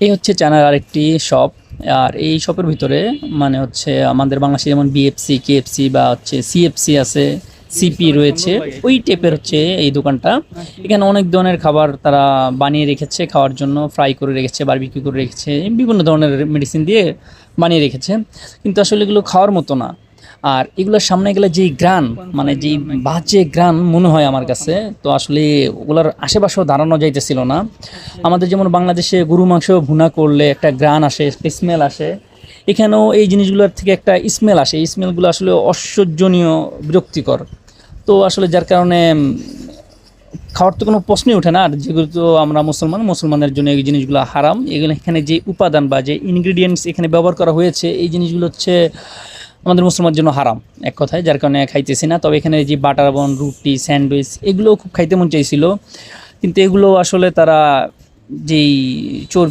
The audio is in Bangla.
এই হচ্ছে চায়নার আরেকটি শপ। আর এই শপের ভিতরে মানে হচ্ছে আমাদের বাংলাদেশে যেমন বিএফসি, কেএফসি বা হচ্ছে সিএফসি আছে, সিপি রয়েছে, ওই টাইপের হচ্ছে এই দোকানটা। এখানে অনেক ধরনের খাবার তারা বানিয়ে রেখেছে খাওয়ার জন্য, ফ্রাই করে রেখেছে, বারবিকিউ করে রেখেছে, বিভিন্ন ধরনের মেডিসিন দিয়ে বানিয়ে রেখেছে। কিন্তু আসলে এগুলো খাওয়ার মতো না। আর এগুলোর সামনে গেলে যেই গ্রান, মানে যেই বাজে গ্রান মনে হয় আমার কাছে, তো আসলে ওগুলোর আশেপাশেও দাঁড়ানো যাইতেছিল না। আমাদের যেমন বাংলাদেশে গরু মাংস ভুনা করলে একটা গ্রান আসে, একটা স্মেল আসে, এখানেও এই জিনিসগুলোর থেকে একটা স্মেল আসে। এই স্মেলগুলো আসলে অসহ্যনীয়, বিরক্তিকর। তো আসলে যার কারণে খাওয়ার তো কোনো প্রশ্নই ওঠে না। আর যেহেতু আমরা মুসলমানের জন্য এই জিনিসগুলো হারাম। এগুলো এখানে যে উপাদান বা যে ইনগ্রিডিয়েন্টস এখানে ব্যবহার করা হয়েছে, এই জিনিসগুলো হচ্ছে আমাদের মুসলমানের জন্য হারাম এক কথায়, যার কারণে খাইতেছি না। তবে এখানে যে বাটার বন, রুটি, স্যান্ডউইচ, এগুলোও খুব খাইতে মন চাইছিল, কিন্তু এগুলো আসলে তারা যেই চর্বি